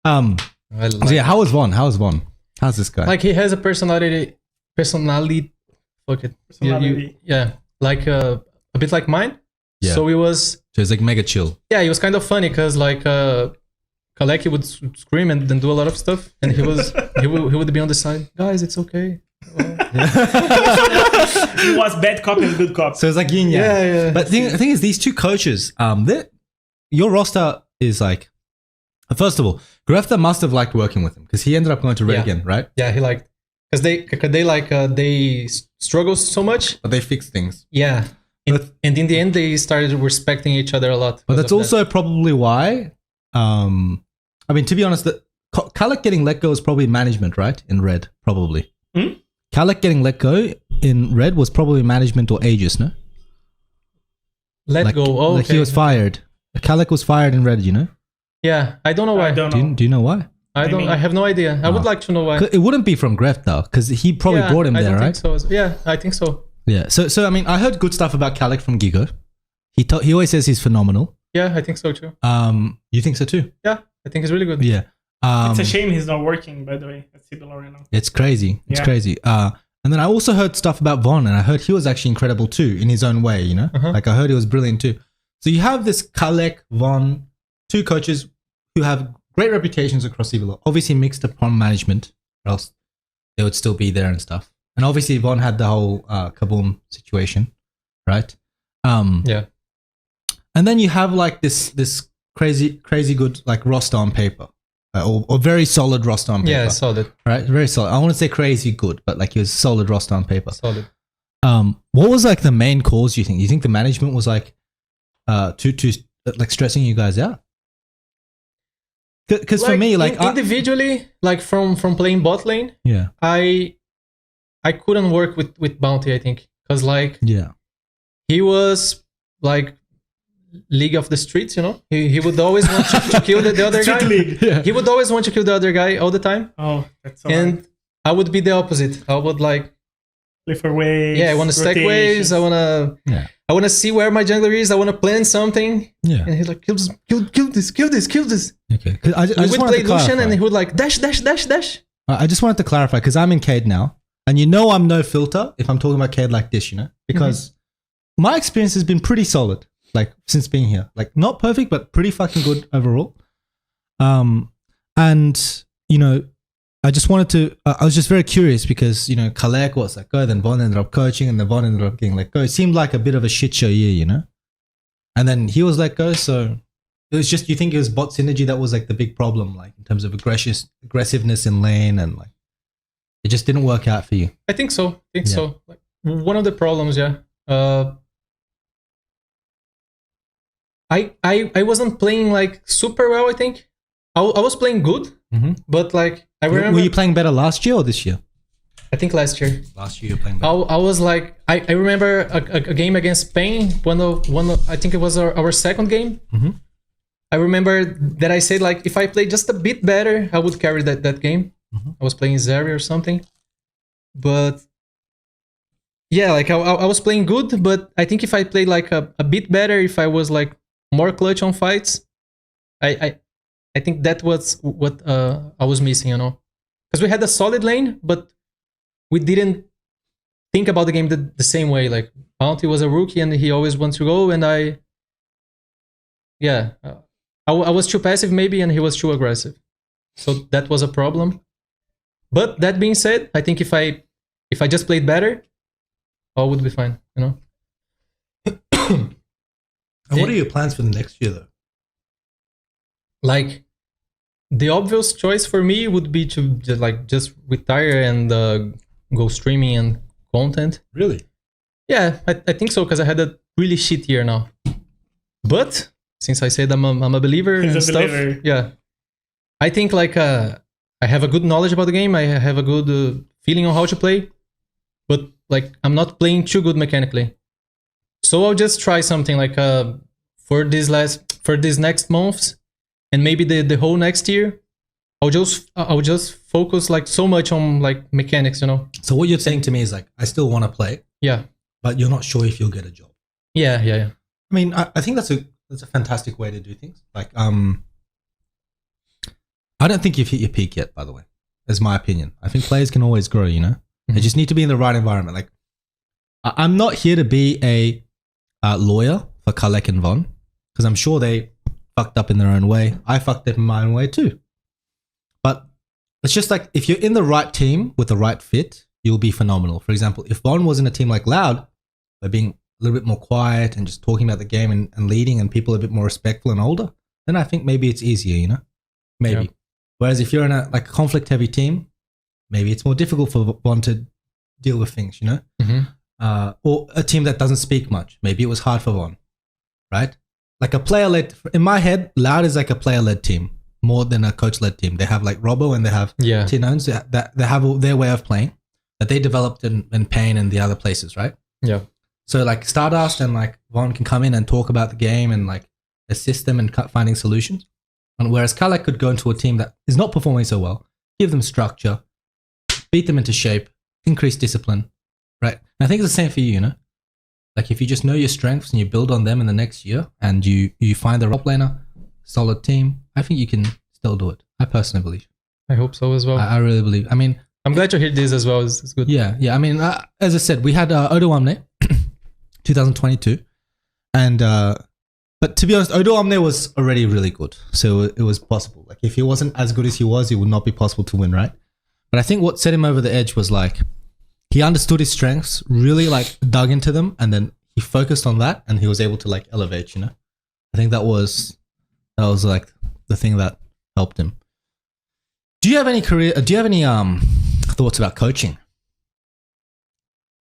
So yeah, how was Von? How's this guy? Like he has a personality. Fuck it. Yeah, like a bit like mine. Yeah. So So he's like mega chill. Yeah, he was kind of funny because like Kaleki would scream and then do a lot of stuff, and he would be on the side. Guys, it's okay. He was bad cop and good cop. So it's like yin yang. Yeah. But the thing is, these two coaches, your roster is like, first of all, Grefta must have liked working with him because he ended up going to Red again, right? Yeah, he liked because they struggle so much, but they fixed things. Yeah, and in the end, they started respecting each other a lot. But that's also probably why. I mean, to be honest, Kalek getting let go is probably management, right? In Red, probably. Kalek getting let go in Red was probably management or Aegis, no? Let go. Oh, like okay. he was fired. Kalek was fired in Red, you know? Yeah, I don't know why. I don't know. Do you know why? I have no idea. I would like to know why. It wouldn't be from Gref though, because he probably brought him there, right? Think so. Yeah, I think so. Yeah. So I mean, I heard good stuff about Kalek from Gigo. He always says he's phenomenal. Yeah, I think so too. You think so too? Yeah, I think he's really good. Yeah. It's a shame he's not working, by the way, at CBLOL right now. It's crazy. It's crazy. And then I also heard stuff about Von, and I heard he was actually incredible too, in his own way, you know? Like I heard he was brilliant too. So you have this Kalek, Von, two coaches who have great reputations across CBLOL. Obviously mixed upon management, or else they would still be there and stuff. And obviously Von had the whole Kaboom situation, right? Yeah. And then you have like this crazy good like roster on paper. Or very solid roster on paper. Yeah, solid. Right? Very solid. I want to say crazy good, but like it was solid roster on paper. Solid. What was like the main cause, you think? You think the management was like too like stressing you guys out? Because for me, like individually, like from playing bot lane, yeah, I couldn't work with Bounty, I think. Because like he was like League of the Streets, you know? He would always want to kill the other guy. Yeah. He would always want to kill the other guy all the time. Oh, that's so And hard. I would be the opposite. I would like Play for waves. I want to stack waves. I want to see where my jungler is. I want to plan something. Yeah. And he's like, kill this. Okay. I We just would wanted play to Lucian clarify. and he would like dash. I just wanted to clarify because I'm in Cade now, and you know I'm no filter if I'm talking about Cade like this, you know, because my experience has been pretty solid, like since being here, like not perfect but pretty fucking good overall. And you know, I just wanted to. I was just very curious because you know Kalek was let go, then Von ended up coaching, and then Von ended up getting let go. It seemed like a bit of a shit show year, you know, and then he was let go, so. It was just, you think it was bot synergy that was like the big problem, like in terms of aggressiveness in lane, and like it just didn't work out for you. I think so. So. Like, one of the problems, I wasn't playing like super well. I think I was playing good, but like I remember. Were you playing better last year or this year? I think last year. Last year you were playing better. I was like I remember a game against Spain. One of I think it was our second game. I remember that I said, like, if I played just a bit better, I would carry that game. I was playing Zeri or something. But, yeah, like, I was playing good, but I think if I played, like, a bit better, if I was, like, more clutch on fights, I think that was what I was missing, you know? Because we had a solid lane, but we didn't think about the game the same way. Like, Bounty was a rookie, and he always wants to go, and I was too passive maybe, and he was too aggressive. So that was a problem. But that being said, I think if I just played better, all would be fine, you know? And what are your plans for the next year though? Like, the obvious choice for me would be to just retire and go streaming and content. Really? Yeah, I think so, because I had a really shit year now. But since I said I'm a believer and stuff, I think like I have a good knowledge about the game. I have a good feeling on how to play, but like I'm not playing too good mechanically. So I'll just try something like for these next months, and maybe the whole next year. I'll just focus like so much on like mechanics, you know. So what you're saying to me is like I still want to play, yeah, but you're not sure if you'll get a job. Yeah. I mean, I think that's a fantastic way to do things. Like, I don't think you've hit your peak yet, by the way. That's my opinion. I think players can always grow, you know? They just need to be in the right environment. Like, I'm not here to be a lawyer for Kalek and Von, because I'm sure they fucked up in their own way. I fucked up in my own way too. But it's just like, if you're in the right team with the right fit, you'll be phenomenal. For example, if Von was in a team like Loud, by being a little bit more quiet and just talking about the game and leading, and people a bit more respectful and older, then I think maybe it's easier, you know? Maybe. Yeah. Whereas if you're in a like conflict-heavy team, maybe it's more difficult for Von to deal with things, you know? Or a team that doesn't speak much. Maybe it was hard for Von, right? Like a player-led, in my head, Loud is like a player-led team more than a coach-led team. They have like Robbo and they have Tinones that they have their way of playing that they developed in Pain and the other places, right? Yeah. So like Stardust and like Von can come in and talk about the game and like assist them in finding solutions. And whereas Kalek could go into a team that is not performing so well, give them structure, beat them into shape, increase discipline, right? And I think it's the same for you, you know? Like if you just know your strengths and you build on them in the next year and you find the top laner, solid team, I think you can still do it. I personally believe. I hope so as well. I really believe. I mean, I'm glad to hear this as well. It's good. Yeah. I mean, as I said, we had Odo Omne 2022. And, but to be honest, Odo Omne was already really good. So it was possible. Like if he wasn't as good as he was, it would not be possible to win, right? But I think what set him over the edge was like, he understood his strengths, really like dug into them. And then he focused on that and he was able to like elevate, you know? I think that was like the thing that helped him. Do you have any thoughts about coaching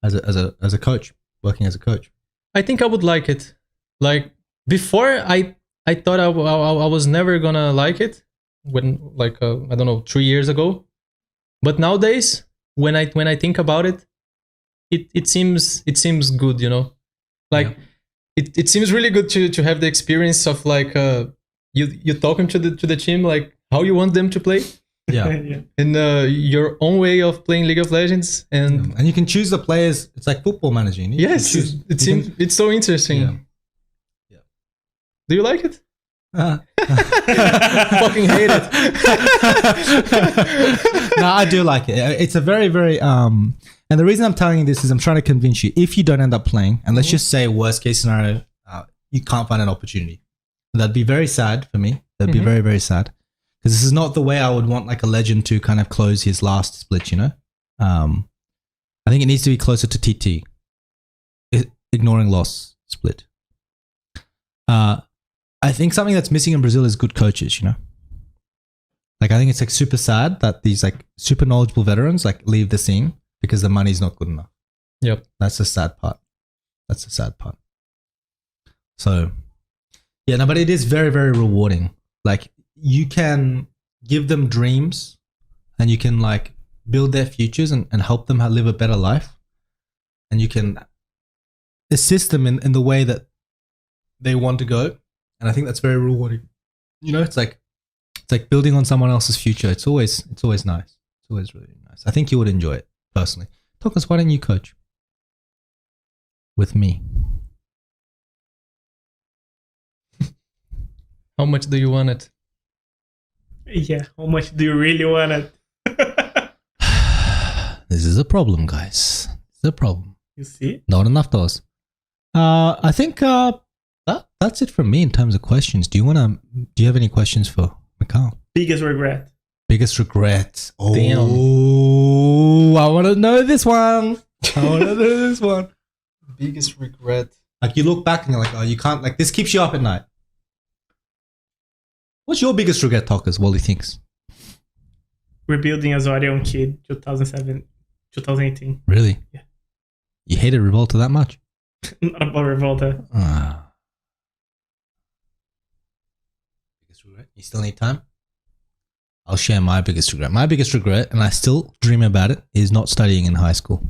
as a coach, working as a coach? I think I would like it. Like before, I thought I was never gonna like it when like I don't know 3 years ago, but nowadays when I think about it, it seems good, you know, like it seems really good to have the experience of like you talking to the team like how you want them to play. Yeah. And your own way of playing League of Legends, and you can choose the players. It's like football managing. Yes, it's so interesting. Yeah. Do you like it? Fucking hate it. No, I do like it. It's a very, very and the reason I'm telling you this is I'm trying to convince you. If you don't end up playing, and let's just say worst case scenario, you can't find an opportunity. That'd be very sad for me. That'd be very, very sad. Because this is not the way I would want like a legend to kind of close his last split, you know? I think it needs to be closer to TT. Ignoring loss split. I think something that's missing in Brazil is good coaches, you know? Like I think it's like super sad that these like super knowledgeable veterans like leave the scene because the money's not good enough. Yep. That's the sad part. So, yeah, no, but it is very, very rewarding. Like, you can give them dreams and you can like build their futures and help them live a better life. And you can assist them in the way that they want to go. And I think that's very rewarding. You know, it's like building on someone else's future. It's always nice. It's always really nice. I think you would enjoy it personally. Tockers, why don't you coach with me? How much do you want it? Yeah, how much do you really want it? This is a problem, guys. It's a problem. You see? Not enough dollars. I think that's it from me in terms of questions. Do you have any questions for MICAO? Biggest regret. Biggest regret. Oh, damn. I want to know this one. Biggest regret. Like you look back and you're like, oh, you can't, like this keeps you up at night. What's your biggest regret, Tockers? Wally thinks. Rebuilding Azoria on Kid 2018. Really? Yeah. You hated Revolta that much? Not about Revolta. Biggest regret? You still need time? I'll share my biggest regret. My biggest regret, and I still dream about it, is not studying in high school.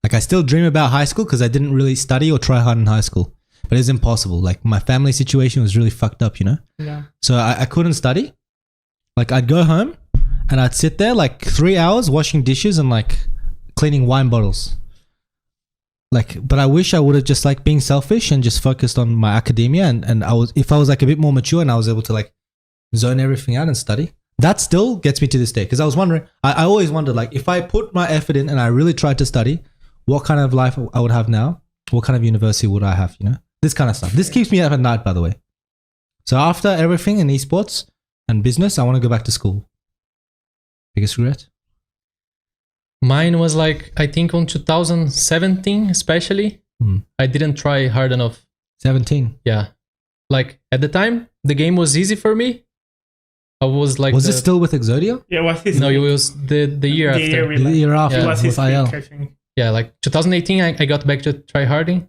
Like I still dream about high school because I didn't really study or try hard in high school. But it's impossible. Like my family situation was really fucked up, you know? Yeah. So I couldn't study. Like I'd go home and I'd sit there like 3 hours washing dishes and like cleaning wine bottles. Like, but I wish I would have just like being selfish and just focused on my academia and if I was like a bit more mature and I was able to like zone everything out and study. That still gets me to this day because I was wondering. I always wondered, like, if I put my effort in and I really tried to study, what kind of life I would have now? What kind of university would I have? You know, this kind of stuff. This keeps me up at night, by the way. So after everything in esports and business, I want to go back to school. Biggest regret? Mine was like, I think on 2017, especially, I didn't try hard enough. 17. Yeah. Like at the time, the game was easy for me. I was like, was it still with Exodia? Yeah, what's his no, peak? it was the year after. The year after What's his with peak, IL. I think. Yeah, like 2018, I got back to try harding.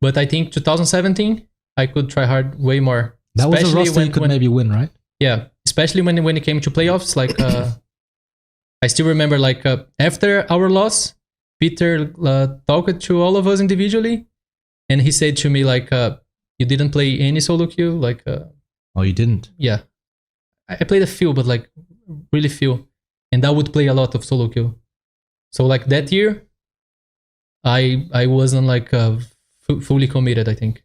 But I think 2017, I could try hard way more. That was a Especially roster you could maybe win, right? Yeah, especially when it came to playoffs. Like, I still remember, like, after our loss, Peter talked to all of us individually, and he said to me, like, you didn't play any solo queue? Like, Oh, you didn't? yeah. I played a few, but, like, really few. And I would play a lot of solo queue. So, like, that year, I wasn't, like, fully committed, I think.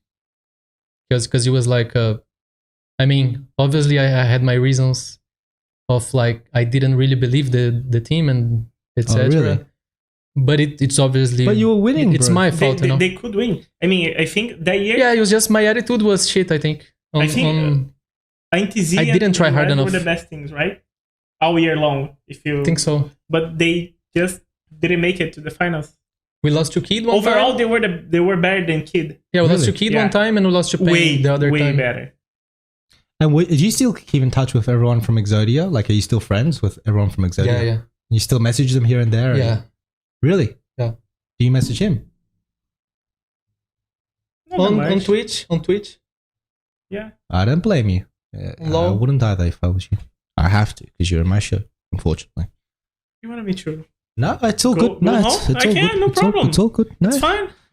Because it was, like... I mean, obviously, I had my reasons of, like, I didn't really believe the team and etc. Oh, really? But it's obviously... But you were winning, It's bro. my fault, you know? They could win. I mean, I think that year... Yeah, it was just my attitude was shit, I think. I think... INTZ I didn't try hard and enough. were the best teams, right? All year long, if you... I think so. But they just didn't make it to the finals. We lost to Kid one Overall, time. they were better than Kid. Yeah, we lost to Really? Kid Yeah. one time and we lost to Pain the other way time. better. And do you still keep in touch with everyone from Exodia? Like, are you still friends with everyone from Exodia? Yeah, yeah. You still message them here and there? Yeah. Really? Yeah. Do you message him? Not that On much. Twitch? On Twitch? Yeah. I don't blame you. I Lol. wouldn't either if I was you. I have to because you're in my show, unfortunately. You want to be true? No, it's all Go- good. No, go it's home? all I good. can, no It's all- problem. It's all good. No, It's fine.